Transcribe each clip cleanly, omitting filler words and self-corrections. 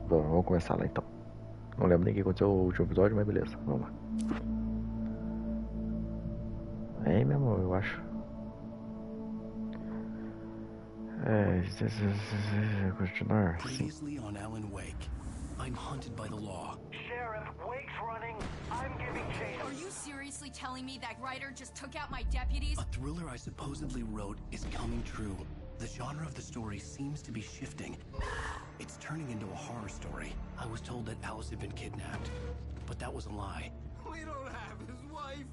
Bom, vamos começar lá então. Não lembro nem o que aconteceu no último episódio, mas beleza, vamos lá. É, meu amor, eu acho. Continuar. Previously on Alan Wake, I'm hunted by the law. Sheriff, Wake's running. I'm giving chase. Are you seriously telling me that writer just took out my deputies? A thriller I supposedly wrote is coming true. The genre of the story seems to be shifting. It's turning into a horror story. I was told that Alice had been kidnapped, but that was a lie. We don't have his wife.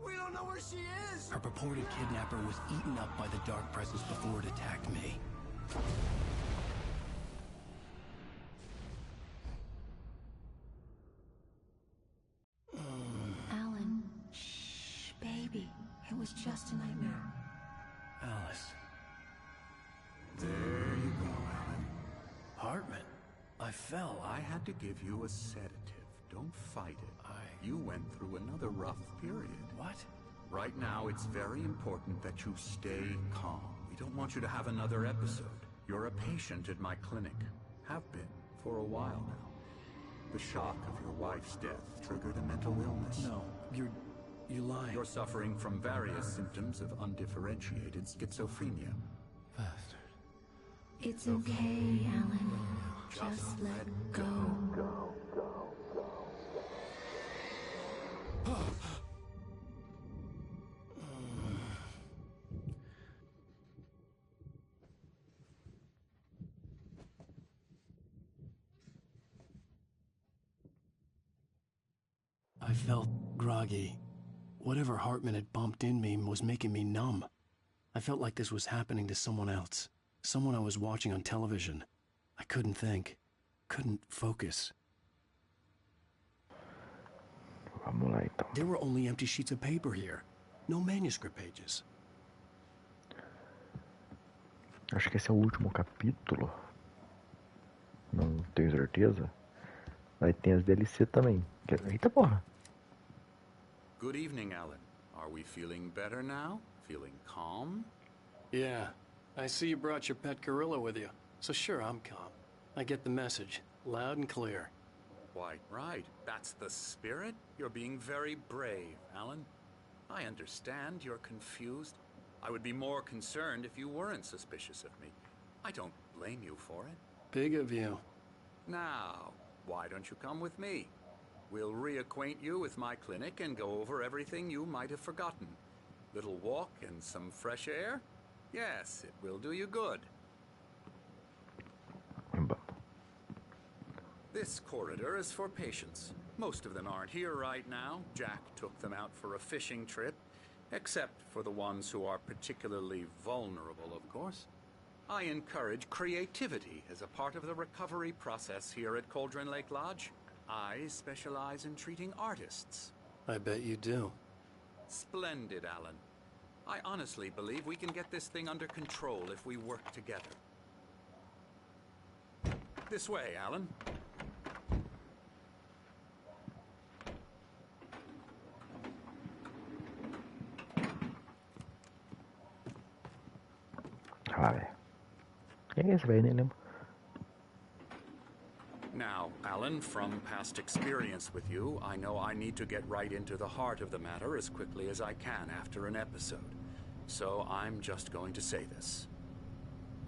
We don't know where she is. Her purported kidnapper was eaten up by the dark presence before it attacked me. Alan, shh, baby. It was just a nightmare. Alice. There you go, Alan. Hartman. I fell. I had to give you a sedative. Don't fight it. You went through another rough period. What? Right now, it's very important that you stay calm. We don't want you to have another episode. You're a patient at my clinic. Have been for a while now. The shock of your wife's death triggered a mental illness. No, you're lying. You're suffering from various symptoms of undifferentiated schizophrenia. Bastard. It's okay, Alan. Just let go. I felt groggy. Whatever Hartman had bumped in me was making me numb. I felt like this was happening to someone else. Someone I was watching on television. I couldn't think. Couldn't focus. Vamos lá então. There were only empty sheets of paper here. No manuscript pages. Acho que esse é o último capítulo. Não tenho certeza. Aí tem as DLC também. Eita porra. Good evening, Alan. Are we feeling better now? Feeling calm? Yeah. I see you brought your pet gorilla with you. So sure, I'm calm. I get the message. Loud and clear. Quite right. That's the spirit. You're being very brave, Alan. I understand you're confused. I would be more concerned if you weren't suspicious of me. I don't blame you for it. Big of you. Now, why don't you come with me? We'll reacquaint you with my clinic and go over everything you might have forgotten. Little walk and some fresh air? Yes, it will do you good. This corridor is for patients. Most of them aren't here right now. Jack took them out for a fishing trip, except for the ones who are particularly vulnerable, of course. I encourage creativity as a part of the recovery process here at Cauldron Lake Lodge. I specialize in treating artists. I bet you do. Splendid, Alan. I honestly believe we can get this thing under control if we work together. This way, Alan. Vale. Quem é esse velho? Nem lembro. Now, Alan, from past experience with you, I know I need to get right into the heart of the matter as quickly as I can after an episode. So I'm just going to say this.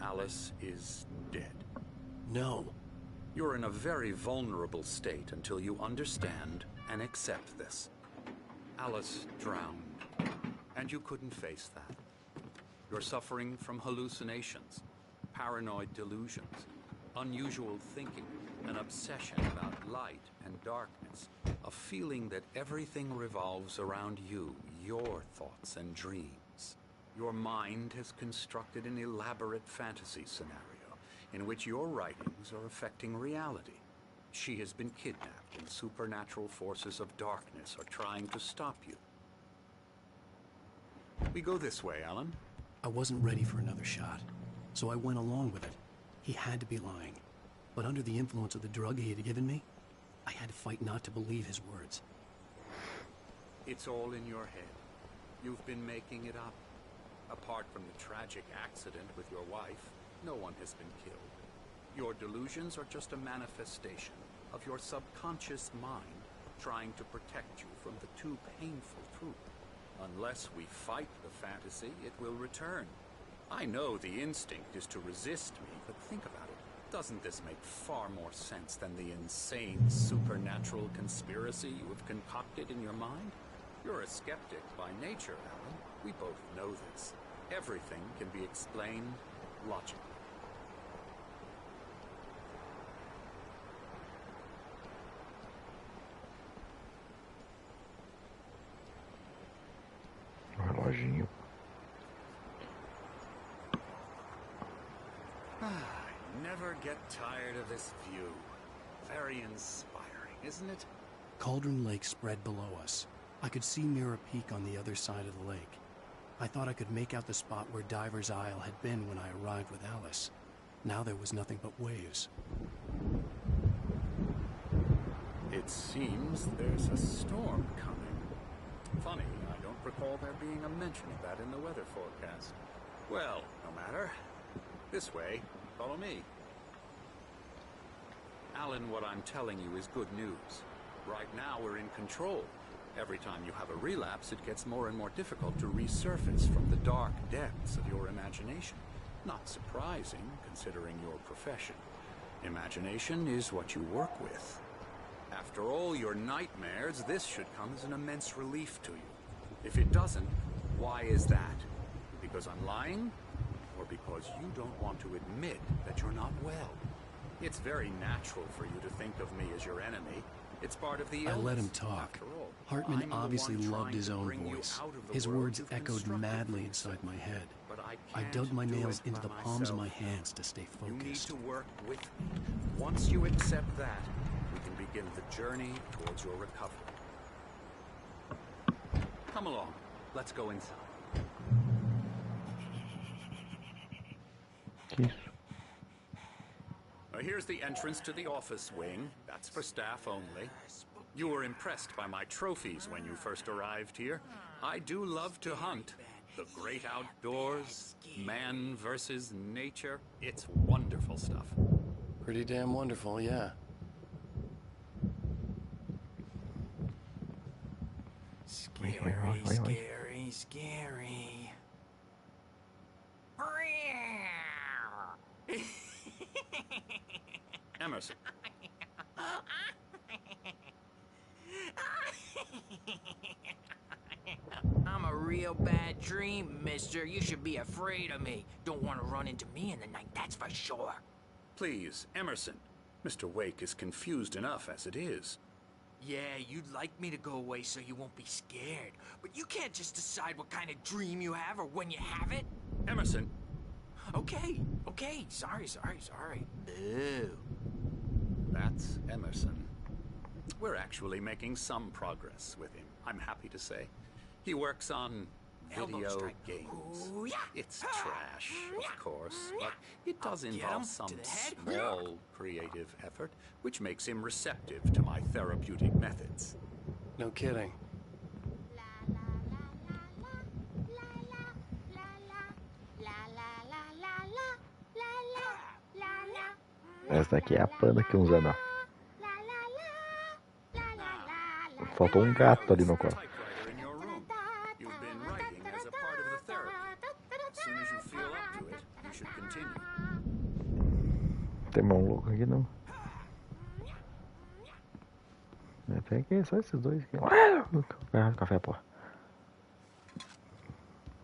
Alice is dead. No. You're in a very vulnerable state until you understand and accept this. Alice drowned, and you couldn't face that. You're suffering from hallucinations, paranoid delusions, unusual thinking, an obsession about light and darkness, a feeling that everything revolves around you, your thoughts and dreams. Your mind has constructed an elaborate fantasy scenario in which your writings are affecting reality. She has been kidnapped and supernatural forces of darkness are trying to stop you. We go this way, Alan. I wasn't ready for another shot, so I went along with it. He had to be lying. But under the influence of the drug he had given me, I had to fight not to believe his words. It's all in your head. You've been making it up. Apart from the tragic accident with your wife, no one has been killed. Your delusions are just a manifestation of your subconscious mind trying to protect you from the too painful truth. Unless we fight the fantasy, it will return. I know the instinct is to resist me, but think about it. Doesn't this make far more sense than the insane supernatural conspiracy you have concocted in your mind? You're a skeptic by nature, Alan. We both know this. Everything can be explained logically. Reloginho. I never get tired of this view. Very inspiring, isn't it? Cauldron Lake spread below us. I could see Mirror Peak on the other side of the lake. I thought I could make out the spot where Diver's Isle had been when I arrived with Alice. Now there was nothing but waves. It seems there's a storm coming. Funny, I don't recall there being a mention of that in the weather forecast. Well, no matter. This way. Follow me. Alan, what I'm telling you is good news. Right now we're in control. Every time you have a relapse, it gets more and more difficult to resurface from the dark depths of your imagination. Not surprising, considering your profession. Imagination is what you work with. After all your nightmares, this should come as an immense relief to you. If it doesn't, why is that? Because I'm lying? Or because you don't want to admit that you're not well? It's very natural for you to think of me as your enemy. It's part of the illness. I let him talk. Hartman obviously loved his own voice. His words echoed madly inside my head. I dug my nails into the palms of my hands to stay focused. You need to work with me. Once you accept that, we can begin the journey towards your recovery. Come along. Let's go inside. Que isso? Here's the entrance to the office wing. That's for staff only. You were impressed by my trophies when you first arrived here. I do love to hunt. The great outdoors, man versus nature. It's wonderful stuff. Pretty damn wonderful, yeah. Scary, scary, scary. Emerson. I'm a real bad dream, mister. You should be afraid of me. Don't want to run into me in the night, that's for sure. Please, Emerson. Mr. Wake is confused enough as it is. Yeah, you'd like me to go away so you won't be scared. But you can't just decide what kind of dream you have or when you have it. Emerson. Okay. Sorry. Boo. That's Emerson. We're actually making some progress with him, I'm happy to say. He works on video games. Ooh, yeah. It's trash, of course, but it does Get him involve to some the head. small creative effort, which makes him receptive to my therapeutic methods. No kidding. Essa daqui é a panda que uns anos. Faltou um gato ali no colo. Typewriter in your room. You've been writing as a part of the therapy. As soon as you feel up to it, you should continue. Tem mão louca aqui não. Tem aqui só esses dois aqui. Café, porra.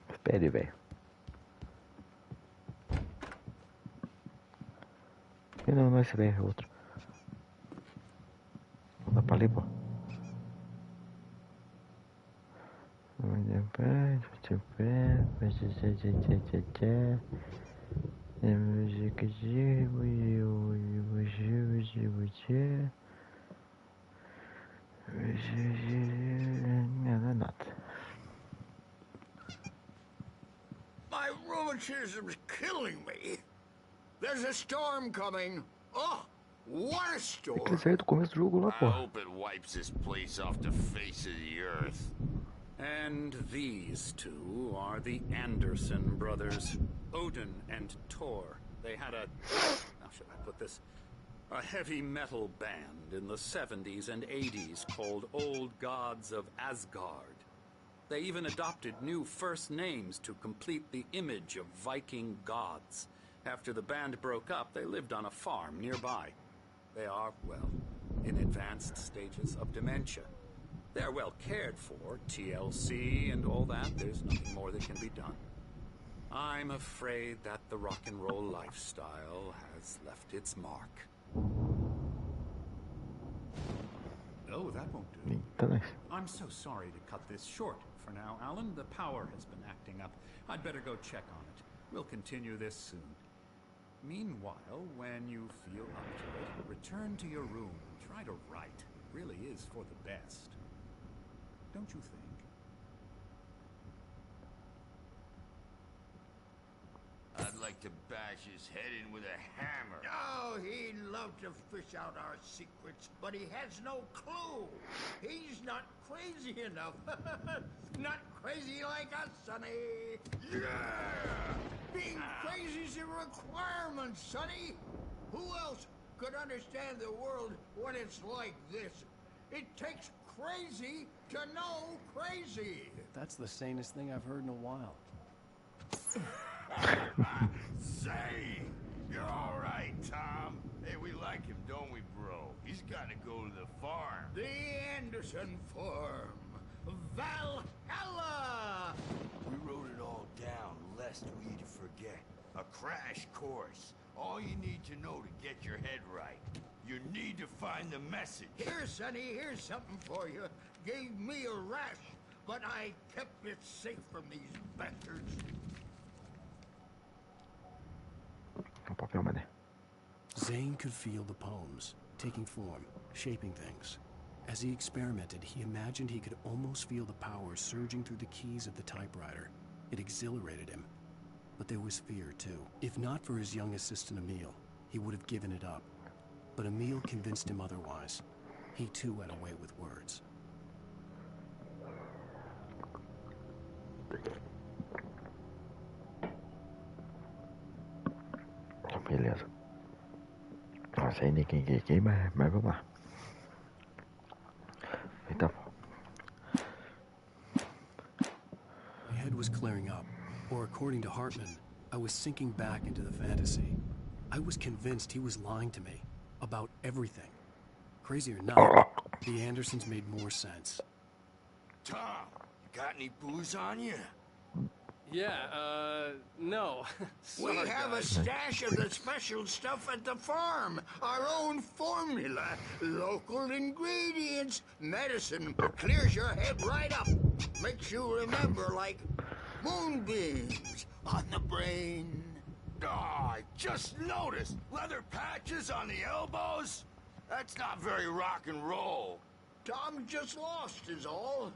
Espere, velho. Não é esse daí, é outro. Dá pra ali, pô. My rheumatism's killing me. There's a storm coming. Oh, what a storm. Aquele saiu do começo do jogo lá, I pô. hope it wipes this place off the face of the earth. And these two are the Anderson brothers, Odin and Tor. They had a should I put this? A heavy metal band in the 70s and 80s called Old Gods of Asgard. They even adopted new first names to complete the image of Viking gods. After the band broke up, they lived on a farm nearby. They are, well, in advanced stages of dementia. They're well cared for, TLC and all that. There's nothing more that can be done. I'm afraid that the rock and roll lifestyle has left its mark. Oh, that won't do. Eita, né? I'm so sorry to cut this short for now, Alan. The power has been acting up. I'd better go check on it. We'll continue this soon. Meanwhile, when you feel up to it, return to your room and try to write. It really is for the best. Don't you think? I'd like to bash his head in with a hammer. Oh, he'd love to fish out our secrets, but he has no clue. He's not crazy enough. Not crazy like us, Sonny. Yeah! Being crazy's a requirement, Sonny. Who else could understand the world when it's like this? It takes crazy to know crazy. That's the sanest thing I've heard in a while. Say, you're all right, Tom. Hey, we like him, don't we, bro? He's got to go to the farm. The Anderson farm. Valhalla! We wrote it all down, lest we'd forget. A crash course. All you need to know to get your head right. You need to find the message. Here, Sonny, here's something for you. Gave me a rash, but I kept it safe from these bastards. Um papel, mané. Zane could feel the poems, taking form, shaping things. As he experimented, he imagined he could almost feel the power surging through the keys of the typewriter. It exhilarated him. But there was fear, too. If not for his young assistant, Emil, he would have given it up. But Emil convinced him otherwise. He, too, had a way with words. Beleza. Não sei nem quem é quem, mas vamos lá. Eita. My head was clearing up, or according to Hartman, I was sinking back into the fantasy. I was convinced he was lying to me about everything. Crazy or not, the Andersons made more sense. Tom, you got any booze on you? Yeah, no. We have a stash of the special stuff at the farm. Our own formula. Local ingredients. Medicine clears your head right up. Makes you remember like moonbeams on the brain. Oh, I just noticed. Leather patches on the elbows? That's not very rock and roll. Tom just lost is all.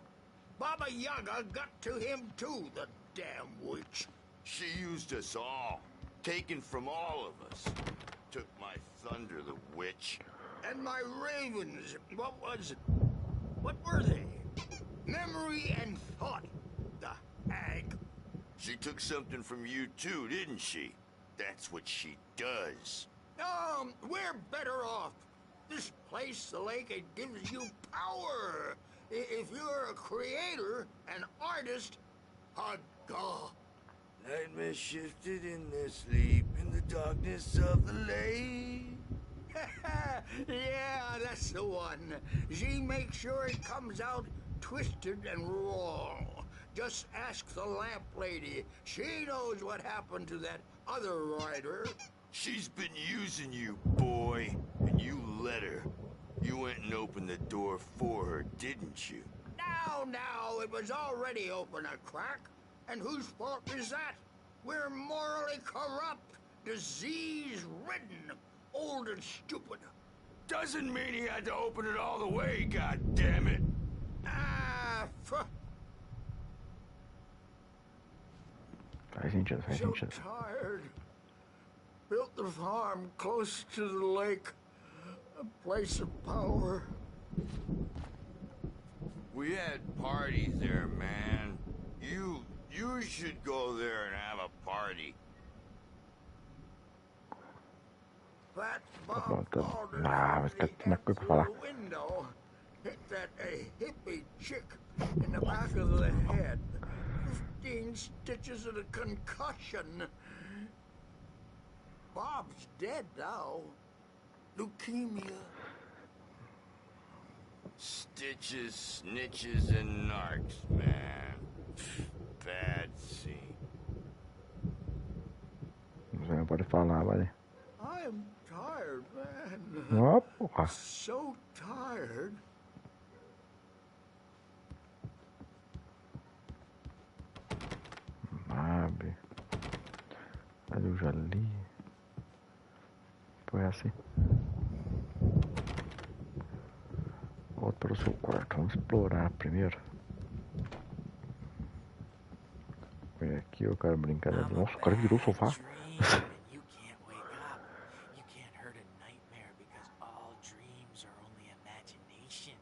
Baba Yaga got to him too, the damn witch. She used us all. Taken from all of us. Took my thunder, the witch. And my ravens, what were they? Memory and thought, the hag. She took something from you too, didn't she? That's what she does. We're better off. This place, the lake, it gives you power. If you're a creator, an artist, a god. Nightmare shifted in their sleep in the darkness of the lake. Yeah, that's the one. She makes sure it comes out twisted and wrong. Just ask the lamp lady. She knows what happened to that other writer. She's been using you, boy, and you let her. You went and opened the door for her, didn't you? Now, it was already open a crack. And whose fault is that? We're morally corrupt, disease-ridden, old and stupid. Doesn't mean he had to open it all the way, goddammit. Faz sentido, faz So sentido. tired. Built the farm close to the lake. A place of power. We had parties there, man. You should go there and have a party. fat Bob Bota. Alders Ah, mas usually tem coisa pra falar. through the window. Hit that hippie chick in the back of the head. 15 stitches and a concussion. Bob's dead now. Leukemia. Stitches, snitches, and narcs, man. Bad scene. Você não pode falar, vale. I'm tired, man. Ó, porra. So tired. Abre. Ali eu já li. Foi assim. Volta para o seu quarto. Vamos explorar primeiro. Olha aqui, o cara brincando ali. Nossa, o cara virou o sofá. You can't wake up. You can't hurt a nightmare because all dreams are only imagination.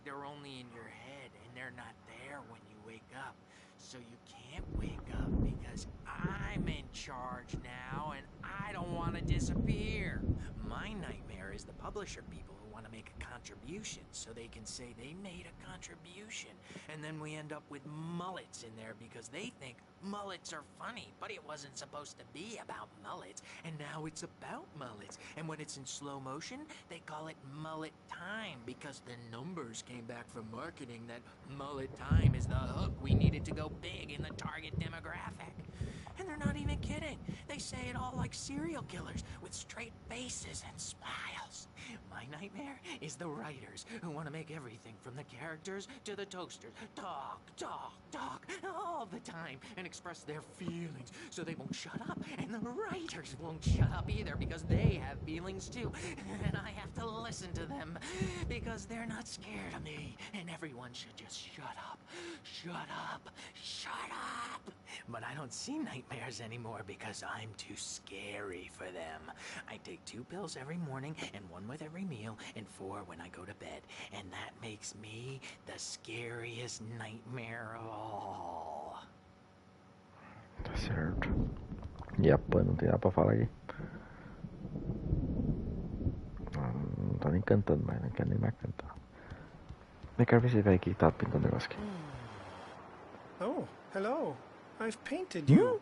They're only in your head and they're not there when you wake up. So you can't wake up because I'm in charge now and I don't want to disappear. My nightmare is the publisher people who want to make a contribution so they can say they made a contribution. And then we end up with mullets in there because they think mullets are funny, but it wasn't supposed to be about mullets. And now it's about mullets. And when it's in slow motion, they call it mullet time because the numbers came back from marketing that mullet time is the hook we needed to go big in the target demographic. And they're not even kidding. They say it all like serial killers with straight faces and smiles. My nightmare is the writers who want to make everything from the characters to the toasters talk all the time and express their feelings so they won't shut up. And the writers won't shut up either because they have feelings too. And I have to listen to them because they're not scared of me. And everyone should just shut up. Shut up. Shut up. But I don't see nightmares anymore because I'm too scary for them. I take 2 pills every morning and 1 with every meal and 4 when I go to bed. And that makes me the scariest nightmare of all. Tá certo. E a Pan, não tem nada pra falar aqui. Não tá nem cantando mais, não quero nem mais cantar. Eu quero ver se vai aqui que tá pintando um negócio aqui. Oh, hello. I've painted you.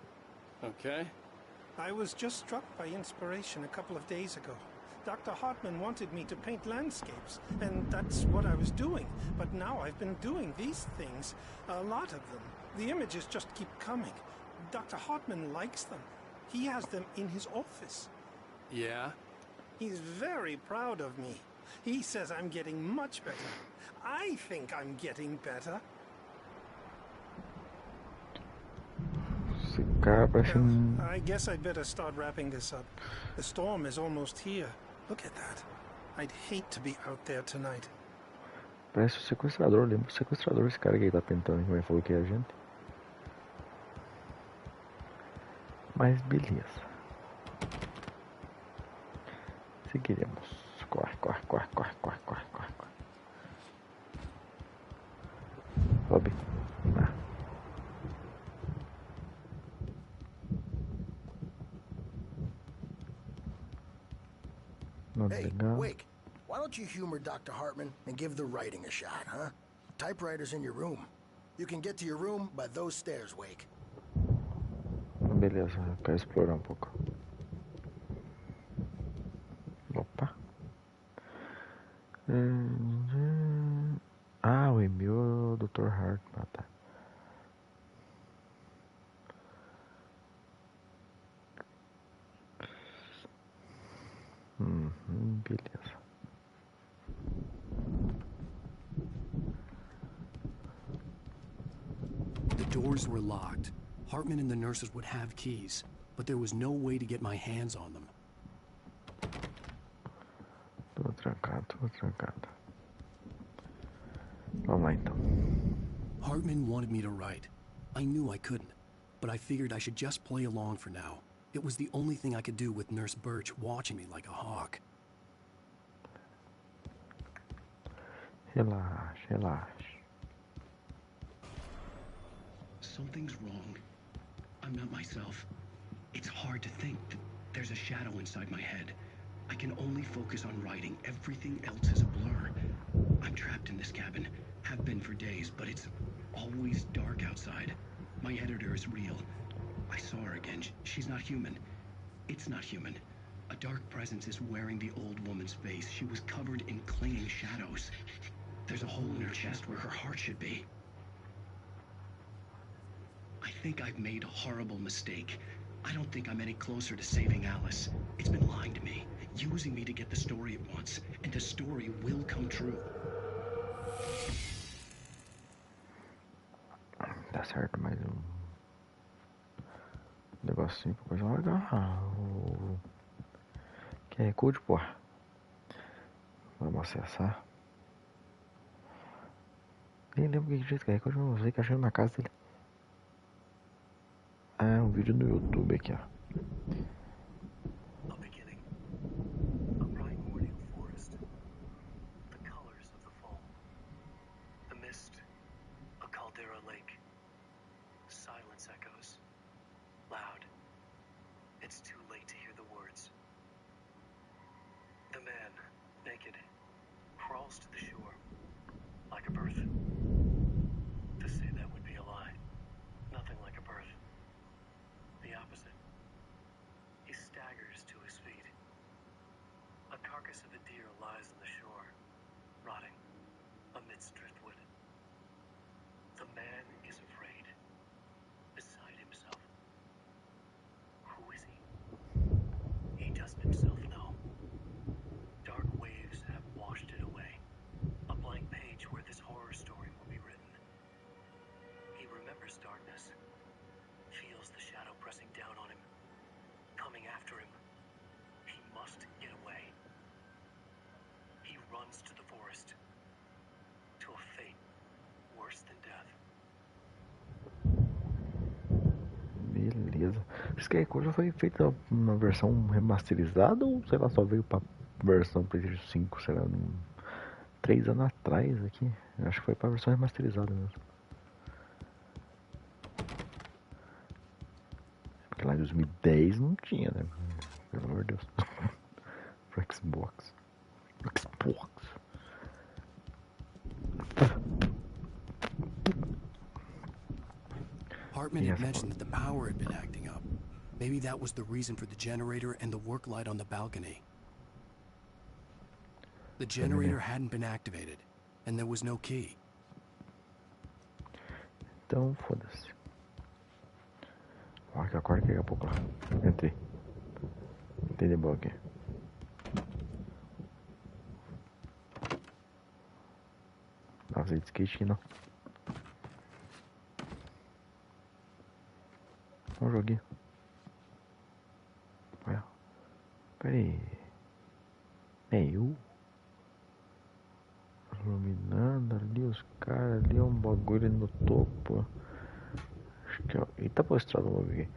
Okay. I was just struck by inspiration a couple of days ago. Dr. Hartman wanted me to paint landscapes, and that's what I was doing. But now I've been doing these things, a lot of them. The images just keep coming. Dr. Hartman likes them. He has them in his office. Yeah? He's very proud of me. He says I'm getting much better. I think I'm getting better. I guess I'd better start wrapping this up. The storm is almost here. Look at that. I'd hate to be out there tonight. Parece o sequestrador, lembra o sequestrador, esse cara que ele tá pintando, que falou que é a gente. Mas beleza. Seguiremos. Corre. Sobe. Hey, Wake, why don't you humor Dr. Hartman and give the writing a shot, huh? Typewriter's in your room. You can get to your room by those stairs, Wake. Beleza, eu quero explorar pouco. Opa. Ah, o e-mail do Dr. Hartman, tá. Beleza. The doors were locked. Hartman and the nurses would have keys, but there was no way to get my hands on them. Tudo trancado. Vamos lá então. Hartman wanted me to write. I knew I couldn't, but I figured I should just play along for now. It was the only thing I could do with Nurse Birch watching me like a hawk. Relaxa. Something's wrong. I'm not myself. It's hard to think that there's a shadow inside my head. I can only focus on writing. Everything else is a blur. I'm trapped in this cabin. Have been for days, but it's always dark outside. My editor is real. I saw her again. She's not human. It's not human. A dark presence is wearing the old woman's face. She was covered in clinging shadows. There's a hole in her chest where her heart should be. I think I've made a horrible mistake. I don't think I'm any closer to saving Alice. It's been lying to me, using me to get the story it wants, and the story will come true. Tá certo, mais um negocinho pra coisa legal. QR Code, porra. Vamos acessar. Nem lembro o que diz QR Code, não sei que achei na casa dele. Ah, um vídeo no YouTube aqui, ó. Beleza. Esse QR Code já foi feita uma versão remasterizada ou sei lá, só veio pra versão PlayStation 5, sei lá, 3 anos atrás aqui. Eu acho que foi pra versão remasterizada mesmo. Porque lá em 2010 não tinha, né? Pelo amor de Deus. Pro Xbox. Hartman had mentioned that the power had been acting up. Maybe that was the reason for the generator and the work light on the balcony. The generator hadn't been activated, and there was no key. Então, foda-se. Olha que acorda daqui a pouco lá. Entrei. Tem de boa aqui. Não sei de skate aqui não. Um joguinho. Olha. Pera aí. Meio. Iluminando ali os caras. Ali um bagulho no topo. Acho que é. Eita, postrado logo aqui.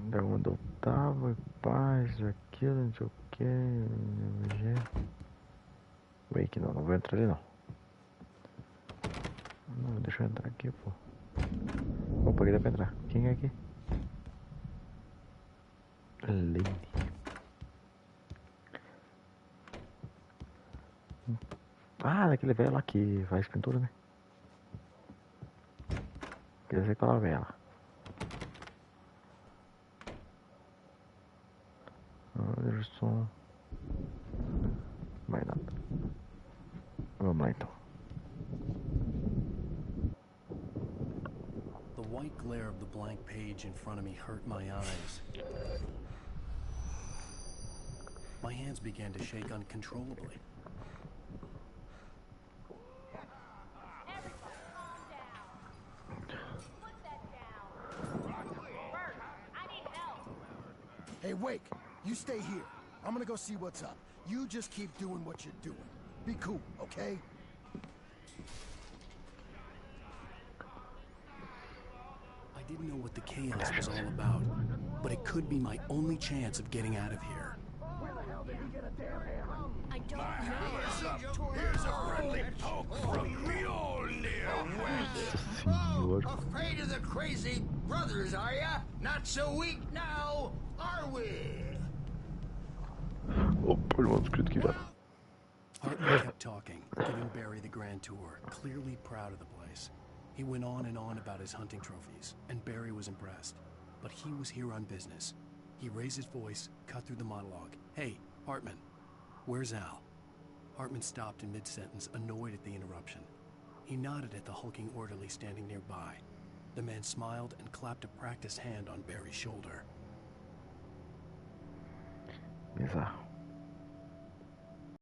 Da onde eu tava. Paz, aquilo, não sei o que. Wake não, não vou entrar ali não. Não, deixa eu entrar aqui, pô. Opa, aqui dá pra entrar. Quem é aqui? Lady. Ah, daquele velho lá que faz pintura, né? Quer dizer que ela velha lá. Anderson. Mais nada. Vamos lá então. The white glare of the blank page in front of me hurt my eyes. My hands began to shake uncontrollably. Hey, Wake, you stay here. I'm gonna go see what's up. You just keep doing what you're doing. Be cool, okay? I didn't know what the chaos was all about, but it could be my only chance of getting out of here. Where the hell did he get a damn hammer? I don't know. Here's a friendly poke from Mjolnir West. Oh, afraid of the crazy brothers, are ya? Not so weak now, are we? Olha o manuscrito aqui, cara. Hartman kept talking, giving Barry the grand tour, clearly proud of the place. He went on and on about his hunting trophies, and Barry was impressed. But he was here on business. He raised his voice, cut through the monologue. Hey, Hartman, where's Al? Hartman stopped in mid-sentence, annoyed at the interruption. He nodded at the hulking orderly standing nearby. The man smiled and clapped a practiced hand on Barry's shoulder. Bizarro.